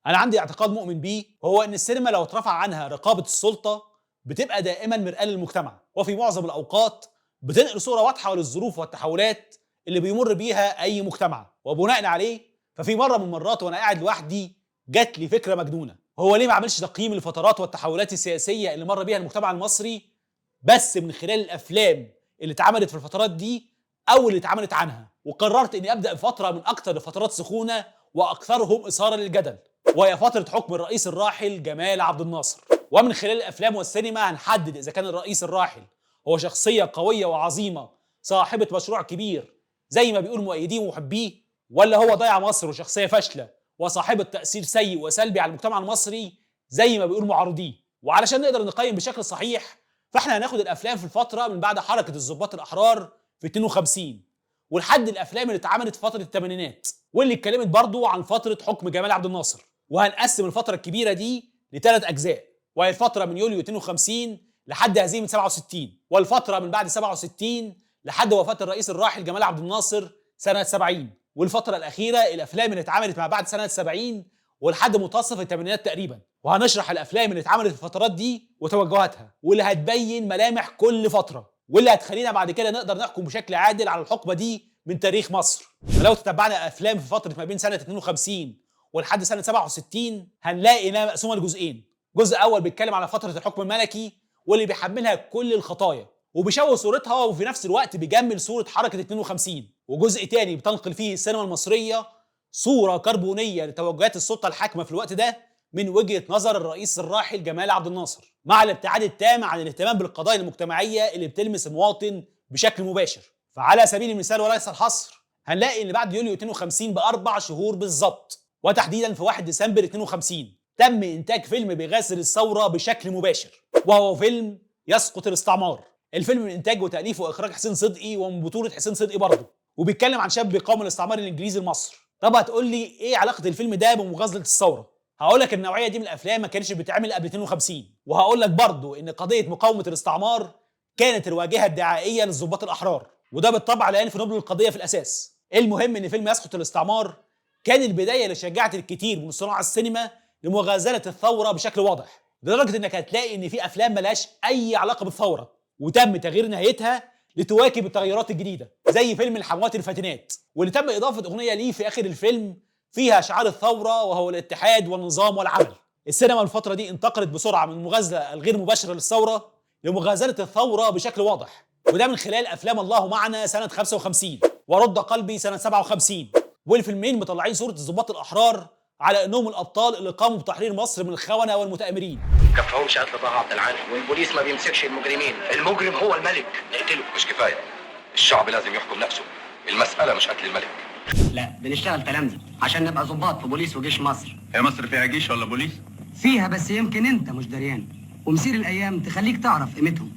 انا عندي اعتقاد مؤمن بيه، هو ان السينما لو اترفع عنها رقابه السلطه بتبقى دائما مرآة للمجتمع، وفي معظم الاوقات بتنقل صوره واضحه للظروف والتحولات اللي بيمر بيها اي مجتمع. وبناء عليه ففي مره من المرات وانا قاعد لوحدي جات لي فكره مجنونه، هو ليه ما اعملش تقييم للفترات والتحولات السياسيه اللي مر بيها المجتمع المصري بس من خلال الافلام اللي اتعملت في الفترات دي او اللي اتعملت عنها. وقررت اني ابدا بفتره من اكثر الفترات سخونه واكثرهم اثاره للجدل، وهي فتره حكم الرئيس الراحل جمال عبد الناصر. ومن خلال الافلام والسينما هنحدد اذا كان الرئيس الراحل هو شخصيه قويه وعظيمه صاحبه مشروع كبير زي ما بيقول مؤيديه ومحبيه، ولا هو ضيع مصر وشخصيه فاشله وصاحبه تاثير سيء وسلبي على المجتمع المصري زي ما بيقول معارضيه. وعلشان نقدر نقيم بشكل صحيح فاحنا هناخد الافلام في الفتره من بعد حركه الضباط الاحرار في 52 ولحد الافلام اللي اتعملت في فتره الثمانينات واللي اتكلمت برضو عن فتره حكم جمال عبد الناصر. وهنقسم الفتره الكبيره دي لثلاث اجزاء، وهي الفتره من يوليو 52 لحد هزيمه 67، والفتره من بعد 67 لحد وفاه الرئيس الراحل جمال عبد الناصر سنه 70، والفتره الاخيره الافلام اللي اتعملت ما بعد سنه 70 ولحد منتصف الثمانينات تقريبا. وهنشرح الافلام اللي اتعملت في الفترات دي وتوجهاتها واللي هتبين ملامح كل فتره واللي هتخلينا بعد كده نقدر نحكم بشكل عادل على الحقبه دي من تاريخ مصر. ولو تتبعنا افلام في فتره ما بين سنه 52 ولحد سنه 67 هنلاقي انها مقسومه لجزئين. جزء اول بيتكلم على فتره الحكم الملكي واللي بيحملها كل الخطايا وبيشوه صورتها وفي نفس الوقت بيجمل صوره حركه 52، وجزء تاني بتنقل فيه السينما المصريه صوره كربونيه لتوجهات السلطه الحاكمه في الوقت ده من وجهه نظر الرئيس الراحل جمال عبد الناصر، مع الابتعاد التام عن الاهتمام بالقضايا المجتمعيه اللي بتلمس المواطن بشكل مباشر. فعلى سبيل المثال وليس الحصر هنلاقي ان بعد يوليو 52 باربع شهور بالظبط، وتحديدا في 1 ديسمبر 52 تم انتاج فيلم بيغازل الثوره بشكل مباشر، وهو فيلم يسقط الاستعمار. الفيلم من انتاج وتاليف واخراج حسين صدقي ومن بطوله حسين صدقي برضه، وبيتكلم عن شاب بيقاوم الاستعمار الانجليزي لمصر. طب هتقول لي ايه علاقه الفيلم ده بمغازله الثوره؟ هقول لك النوعيه دي من الافلام ما كانتش بتتعمل قبل 52، وهقول لك برضه ان قضيه مقاومه الاستعمار كانت الواجهه الدعائيه للضباط الاحرار، وده بالطبع لان في نبل القضيه في الاساس. المهم ان فيلم يسقط الاستعمار كان البدايه اللي شجعت الكثير من صناع السينما لمغازله الثوره بشكل واضح، لدرجه انك هتلاقي ان في افلام ملهاش اي علاقه بالثوره وتم تغيير نهايتها لتواكب التغيرات الجديده، زي فيلم الحموات الفاتنات واللي تم اضافه اغنيه ليه في اخر الفيلم فيها شعار الثوره وهو الاتحاد والنظام والعمل. السينما الفتره دي انتقلت بسرعه من المغازله الغير مباشره للثوره لمغازله الثوره بشكل واضح، وده من خلال افلام الله معنا سنه 55 ورد قلبي سنه 57، والفيلمين مطلعين صوره الضباط الاحرار على انهم الابطال اللي قاموا بتحرير مصر من الخونه والمتآمرين. كفهمش قتل طه عبد العال والبوليس ما بيمسكش المجرمين، المجرم هو الملك نقتله. مش كفايه، الشعب لازم يحكم نفسه، المساله مش قتل الملك. لا بنشتغل تلامذة عشان نبقى ضباط في بوليس وجيش مصر. هي مصر فيها جيش ولا بوليس؟ فيها، بس يمكن انت مش دريان، ومسير الايام تخليك تعرف قيمتهم.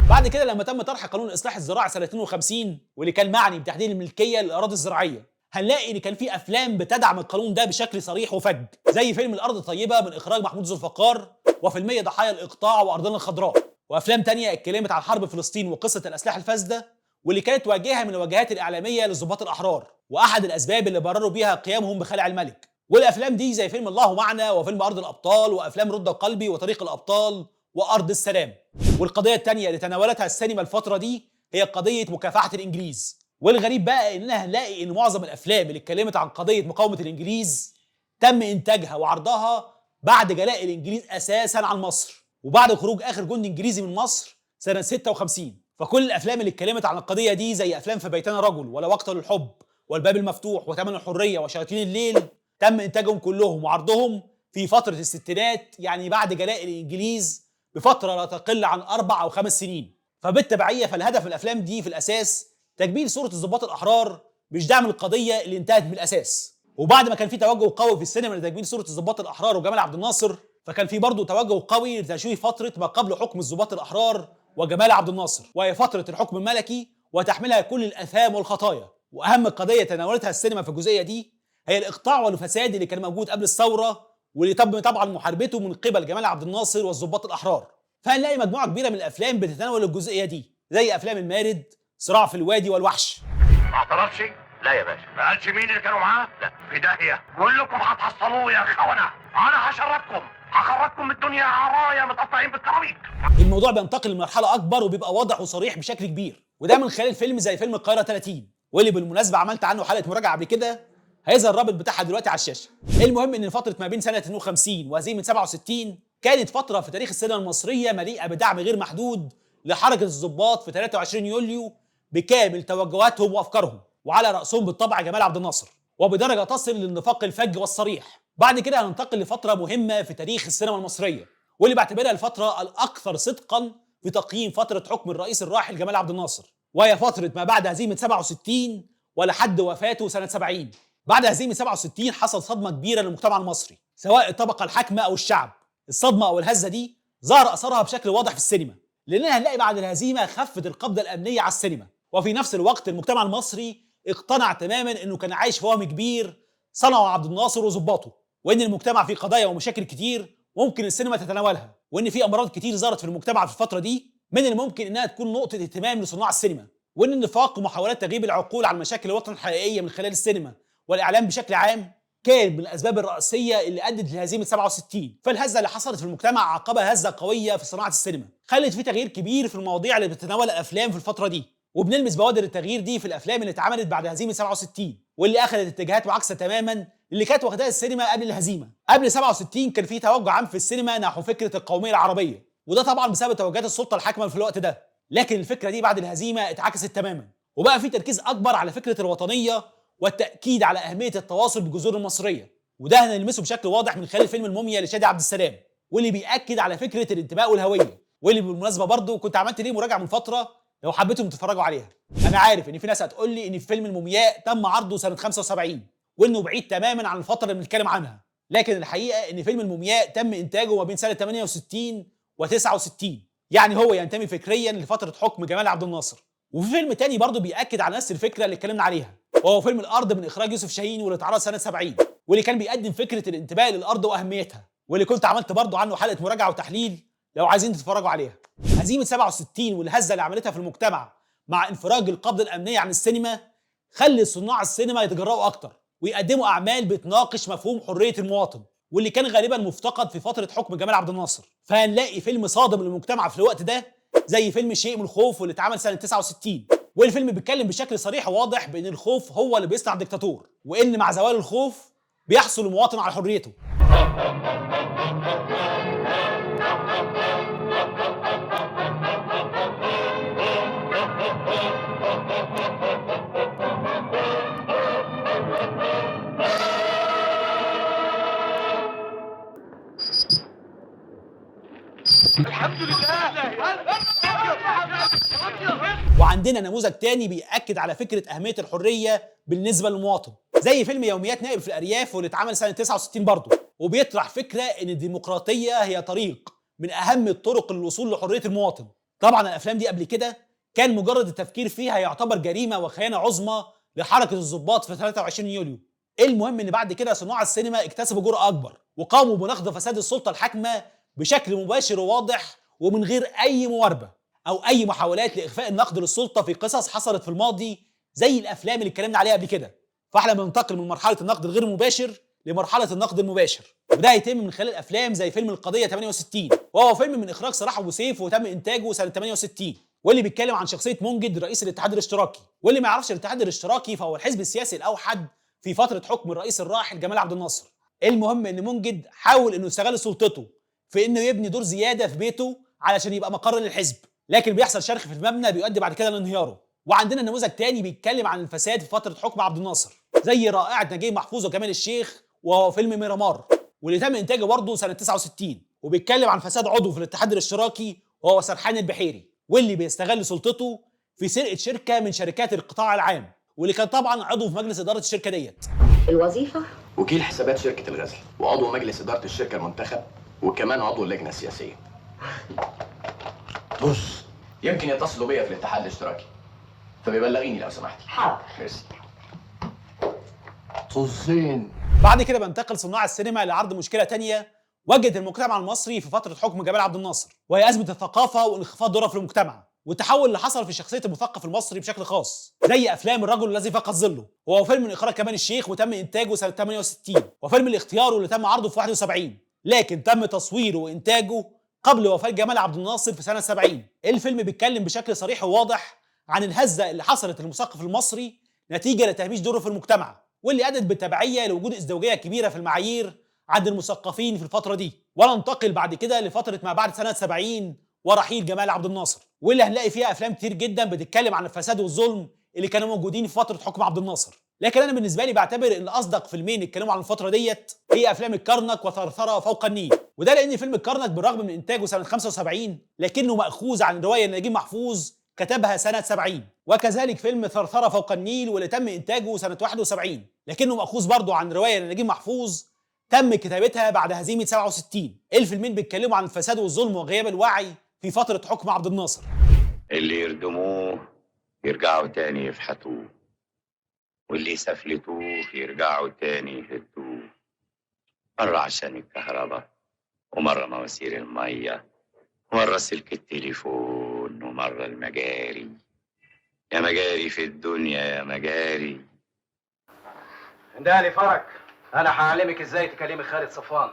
بعد كده لما تم طرح قانون الاصلاح الزراعي سنه 52 واللي كان معني بتحديد الملكيه للاراضي الزراعيه، هنلاقي ان كان في افلام بتدعم القانون ده بشكل صريح وفج، زي فيلم الارض الطيبه من اخراج محمود ذو الفقار وفيلميه ضحايا الاقطاع وارضنا الخضراء، وافلام تانية اتكلمت عن حرب فلسطين وقصه الاسلحه الفاسده واللي كانت واجهه من الواجهات الاعلاميه للضباط الاحرار واحد الاسباب اللي برروا بيها قيامهم بخلع الملك. والافلام دي زي فيلم الله معنا وفيلم ارض الابطال وافلام رد قلبي وطريق الابطال وارض السلام. والقضيه الثانيه اللي تناولتها السينما الفتره دي هي قضيه مكافحه الانجليز. والغريب بقى اننا هنلاقي ان معظم الافلام اللي اتكلمت عن قضيه مقاومه الانجليز تم انتاجها وعرضها بعد جلاء الانجليز اساسا عن مصر وبعد خروج اخر جندي انجليزي من مصر سنه 56. فكل الافلام اللي اتكلمت عن القضيه دي زي افلام في بيتنا رجل ولا وقت للحب والباب المفتوح وثمن الحريه وشياطين الليل تم انتاجهم كلهم وعرضهم في فتره الستينات، يعني بعد جلاء الانجليز بفتره لا تقل عن 4 أو 5 سنين. فبالتبعيه فالهدف من الافلام دي في الاساس تجميل صوره الضباط الاحرار مش دعم القضيه اللي انتهت من الاساس. وبعد ما كان في توجه قوي في السينما لتجميل صوره الضباط الاحرار وجمال عبد الناصر، فكان في برضه توجه قوي لتشويه فتره ما قبل حكم الضباط الاحرار وجمال عبد الناصر، وهي فتره الحكم الملكي وتحملها كل الاثام والخطايا. واهم قضيه تناولتها السينما في الجزئيه دي هي الاقطاع والفساد اللي كان موجود قبل الثوره واللي تم طبعا محاربته من قبل جمال عبد الناصر والضباط الاحرار. فهنلاقي مجموعه كبيره من الافلام بتتناول الجزئيه دي زي افلام المارد، صراع في الوادي والوحش. ما اعترضش لا يا باشا. ما قالش مين اللي كانوا معاه؟ لا. في داهيه، كلكم هتحصلوه يا خونه. انا هشربكم، هخرجكم من الدنيا عرايا متقطعين بالكراميك. الموضوع بينتقل لمرحله اكبر وبيبقى واضح وصريح بشكل كبير، وده من خلال فيلم زي فيلم القاهره 30، واللي بالمناسبه عملت عنه حلقه مراجعه قبل كده، هيظهر الرابط بتاعها دلوقتي على الشاشه. المهم ان فتره ما بين سنه 52 وهزيمه 67 كانت فتره في تاريخ السينما المصريه مليئه بدعم غير محدود لحركه الضباط في 23 يوليو بكامل توجهاتهم وافكارهم، وعلى راسهم بالطبع جمال عبد الناصر، وبدرجه تصل للنفاق الفج والصريح. بعد كده هننتقل لفتره مهمه في تاريخ السينما المصريه، واللي بعتبرها الفتره الاكثر صدقا في تقييم فتره حكم الرئيس الراحل جمال عبد الناصر، وهي فتره ما بعد هزيمه 67 ولحد وفاته سنه 70. بعد هزيمه 67 حصل صدمه كبيره للمجتمع المصري، سواء الطبقه الحاكمه او الشعب. الصدمه او الهزه دي ظهر اثرها بشكل واضح في السينما، لاننا هنلاقي بعد الهزيمه خفت القبضه الامنيه على السينما، وفي نفس الوقت المجتمع المصري اقتنع تماما انه كان عايش في وهم كبير صنعه عبد الناصر وظباطه، وان المجتمع فيه قضايا ومشاكل كتير ممكن السينما تتناولها، وان في امراض كتير ظهرت في المجتمع في الفتره دي من الممكن انها تكون نقطه اهتمام لصناع السينما، وان النفاق ومحاولات تغييب العقول عن مشاكل الوطن الحقيقيه من خلال السينما والاعلام بشكل عام كان من الاسباب الرئيسيه اللي ادت لهزيمه 67. فالهزه اللي حصلت في المجتمع عقبها هزه قويه في صناعه السينما، خلت في تغيير كبير في المواضيع اللي بتتناولها الافلام في الفتره دي، وبنلمس بوادر التغيير دي في الافلام اللي اتعملت بعد هزيمه 67، واللي اخذت اتجاهات معاكسه تماما اللي كانت واخداها السينما قبل الهزيمه. قبل 67 كان في توجه عام في السينما نحو فكره القوميه العربيه، وده طبعا بسبب توجهات السلطه الحاكمه في الوقت ده، لكن الفكره دي بعد الهزيمه اتعكست تماما، وبقى في تركيز اكبر على فكره الوطنيه والتاكيد على اهميه التواصل بالجذور المصريه، وده هنلمسه بشكل واضح من خلال فيلم الموميا لشادي عبد السلام، واللي بياكد على فكره الانتماء والهويه، واللي بالمناسبه برضه كنت عملت ليه مراجعه من فتره لو حبيتم تتفرجوا عليها. انا عارف ان في ناس هتقول لي ان في فيلم المومياء تم عرضه سنه 75 وانه بعيد تماما عن الفتره اللي بنتكلم عنها، لكن الحقيقه ان فيلم المومياء تم انتاجه ما بين سنه 68 و69، يعني هو ينتمي فكريا لفتره حكم جمال عبد الناصر. وفي فيلم تاني برضه بيأكد على نفس الفكره اللي اتكلمنا عليها، وهو فيلم الارض من اخراج يوسف شاهين واللي اتعرض سنه 70، واللي كان بيقدم فكره الانتماء للارض واهميتها، واللي كنت عملت برضه عنه حلقه مراجعه وتحليل لو عايزين تتفرجوا عليها. هزيمه 67 والهزه اللي عملتها في المجتمع مع انفراج القبضه الامنيه عن السينما خلت صناع السينما يتجرؤوا اكتر ويقدموا اعمال بتناقش مفهوم حريه المواطن، واللي كان غالبا مفتقد في فتره حكم جمال عبد الناصر. فهنلاقي فيلم صادم للمجتمع في الوقت ده زي فيلم شيء من الخوف واللي اتعمل سنه 69، والفيلم بيتكلم بشكل صريح وواضح بان الخوف هو اللي بيصنع الدكتاتور، وان مع زوال الخوف بيحصل المواطن على حريته. الحمد لله. وعندنا نموذج تاني بيأكد على فكرة أهمية الحرية بالنسبة للمواطن زي فيلم يوميات نائب في الأرياف واللي اتعمل سنة 69 برضه، وبيطرح فكرة إن الديمقراطية هي طريق من أهم الطرق للوصول لحرية المواطن. طبعا الأفلام دي قبل كده كان مجرد التفكير فيها يعتبر جريمة وخيانة عظمى لحركة الضباط في 23 يوليو. المهم إن بعد كده صناع السينما اكتسبوا جرأة أكبر وقاموا بنقد فساد السلطة الحاكمة بشكل مباشر وواضح ومن غير أي مواربة أو أي محاولات لإخفاء النقد للسلطة في قصص حصلت في الماضي زي الأفلام اللي اتكلمنا عليها قبل كده. فاحنا بننتقل من مرحلة النقد الغير مباشر لمرحلة النقد المباشر، وده هيتم من خلال أفلام زي فيلم القضية 68، وهو فيلم من إخراج صلاح أبو سيف وتم إنتاجه سنة 68، واللي بيتكلم عن شخصية منجد رئيس الاتحاد الاشتراكي. واللي ما يعرفش الاتحاد الاشتراكي فهو الحزب السياسي الأوحد في فترة حكم الرئيس الراحل جمال عبد الناصر. المهم إن منجد حاول إنه يستغل سلطته في إنه يبني دور زيادة في بيته علشان يبقى مقر للحزب، لكن بيحصل شرخ في المبنى بيؤدي بعد كده لانهياره. وعندنا نموذج تاني بيتكلم عن الفساد في فترة حكم عبد الناصر زي رائعة نجيب محفوظ وكمال الشيخ وهو فيلم ميرامار، واللي تم إنتاجه برضه سنة 69، وبيتكلم عن فساد عضو في الاتحاد الاشتراكي وهو سرحان البحيري، واللي بيستغل سلطته في سرقة شركة من شركات القطاع العام، واللي كان طبعا عضو في مجلس إدارة الشركة ديت. الوظيفة؟ وكيل حسابات شركة الغزل وعضو مجلس إدارة الشركة المنتخب وكمان عضو اللجنة السياسية. بص، يمكن يتصلوا بيا في الاتحاد الاشتراكي فبيبلغيني لو سمحتي. حاضر. ميرسي. طزين. بعد كده بنتقل صناع السينما لعرض مشكلة تانية واجهت المجتمع المصري في فترة حكم جمال عبد الناصر، وهي أزمة الثقافة وانخفاض دورها في المجتمع، والتحول اللي حصل في شخصيه المثقف المصري بشكل خاص، زي افلام الرجل الذي فقد ظله، وهو فيلم من اخراج كمال الشيخ وتم انتاجه سنه 68، وفيلم الاختيار واللي تم عرضه في 71 لكن تم تصويره وانتاجه قبل وفاه جمال عبد الناصر في سنه 70. الفيلم بيتكلم بشكل صريح وواضح عن الهزه اللي حصلت للمثقف المصري نتيجه لتهميش دوره في المجتمع، واللي ادت بالتبعيه لوجود ازدواجيه كبيره في المعايير عند المثقفين في الفتره دي، وننتقل بعد كده لفتره ما بعد سنه 70 ورحيل جمال عبد الناصر، واللي هنلاقي فيها افلام كتير جدا بتتكلم عن الفساد والظلم اللي كانوا موجودين في فتره حكم عبد الناصر. لكن انا بالنسبه لي بعتبر ان اصدق فيلمين اتكلموا عن الفتره ديت هي افلام الكرنك وثرثره فوق النيل، وده لان فيلم الكرنك بالرغم من انتاجه سنه 75 لكنه ماخوذ عن روايه نجيب محفوظ كتبها سنه 70، وكذلك فيلم ثرثره فوق النيل واللي تم انتاجه سنه 71 لكنه ماخوذ برضه عن روايه نجيب محفوظ تم كتابتها بعد هزيمه 67. الفيلمين بيتكلموا عن الفساد والظلم وغياب الوعي في فتره حكم عبد الناصر. اللي يردموه يرجعوا تاني يفحتوه، واللي يسفلتوه يرجعوا تاني يهدوه، مرة عشان الكهرباء ومرة مواسير المية ومرة سلك التليفون ومرة المجاري. يا مجاري في الدنيا يا مجاري. اندهلي فرج، انا هعلمك ازاي تكلمي خالد صفوان.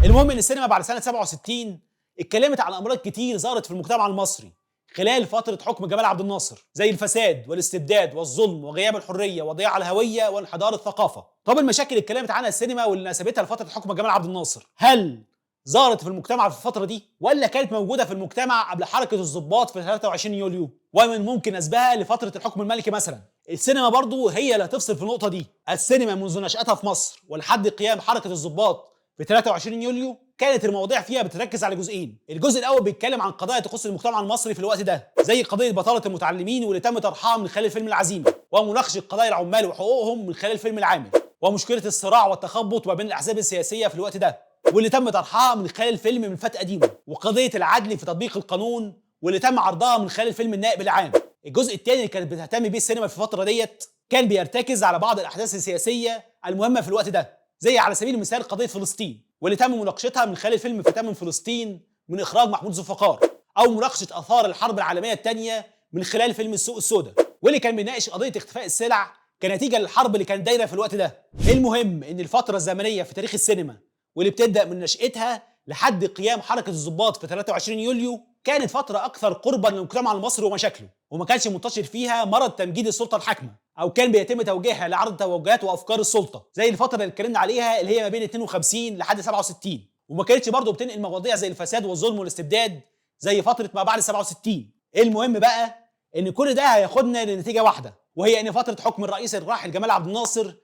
المهم ان السينما بعد سنه 67 اتكلمت عن امراض كتير ظهرت في المجتمع المصري خلال فتره حكم جمال عبد الناصر، زي الفساد والاستبداد والظلم وغياب الحريه وضياع الهويه وانحدار الثقافه. طب المشاكل اللي اتكلمت عنها السينما واللي نسبتها لفتره حكم جمال عبد الناصر، هل ظهرت في المجتمع في الفتره دي ولا كانت موجوده في المجتمع قبل حركه الضباط في 23 يوليو ومن ممكن نسبها لفتره الحكم الملكي مثلا؟ السينما برضو هي اللي هتفصل في النقطه دي. السينما منذ نشاتها في مصر ولحد قيام حركه الضباط في 23 يوليو كانت المواضيع فيها بتركز على جزئين. الجزء الاول بيتكلم عن قضايا تخص المجتمع المصري في الوقت ده، زي قضيه بطاله المتعلمين واللي تم طرحها من خلال فيلم العزيمه، ومناقشه قضايا العمال وحقوقهم من خلال فيلم العامل، ومشكله الصراع والتخبط ما بين الاحزاب السياسيه في الوقت ده واللي تم طرحها من خلال فيلم من فتى قديمه، وقضيه العدل في تطبيق القانون واللي تم عرضها من خلال فيلم النائب العام. الجزء الثاني اللي كانت بتهتم بيه السينما في الفتره ديت كان بيرتكز على بعض الاحداث السياسيه المهمه في الوقت ده، زي على سبيل المثال قضيه فلسطين واللي تم مناقشتها من خلال فيلم فتاة من فلسطين من اخراج محمود ذوالفقار، او مناقشه اثار الحرب العالميه الثانيه من خلال فيلم السوق السوداء واللي كان بيناقش قضيه اختفاء السلع كنتيجه للحرب اللي كانت دايره في الوقت ده. المهم ان الفتره الزمنيه في تاريخ السينما واللي بتبدا من نشاتها لحد قيام حركه الضباط في 23 يوليو كانت فتره اكثر قربا للمجتمع المصري ومشاكله، وما كانش منتشر فيها مرض تمجيد السلطه الحاكمه او كان بيتم توجيهها لعرض توجهات وافكار السلطه زي الفتره اللي اتكلمنا عليها اللي هي ما بين 52 لحد 67، وما كانتش برضه بتنقل مواضيع زي الفساد والظلم والاستبداد زي فتره ما بعد 67. المهم بقى ان كل ده هياخدنا لنتيجه واحده، وهي ان فتره حكم الرئيس الراحل جمال عبد الناصر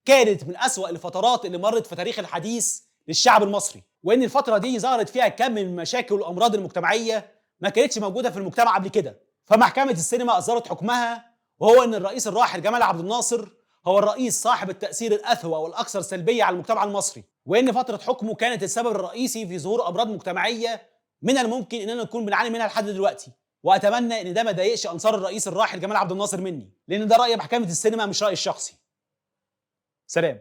كانت من اسوأ الفترات اللي مرت في تاريخ الحديث للشعب المصري، وان الفتره دي ظهرت فيها كم من المشاكل والامراض المجتمعيه ما كانتش موجوده في المجتمع قبل كده. فمحكمه السينما اصدرت حكمها، وهو ان الرئيس الراحل جمال عبد الناصر هو الرئيس صاحب التاثير الاثوى والاكثر سلبيه على المجتمع المصري، وان فتره حكمه كانت السبب الرئيسي في ظهور امراض مجتمعيه من الممكن اننا نكون بنعاني منها لحد دلوقتي. واتمنى ان ده ما ضايقش انصار الرئيس الراحل جمال عبد الناصر مني، لان ده راي محكمه السينما مش رايي الشخصي. سلام.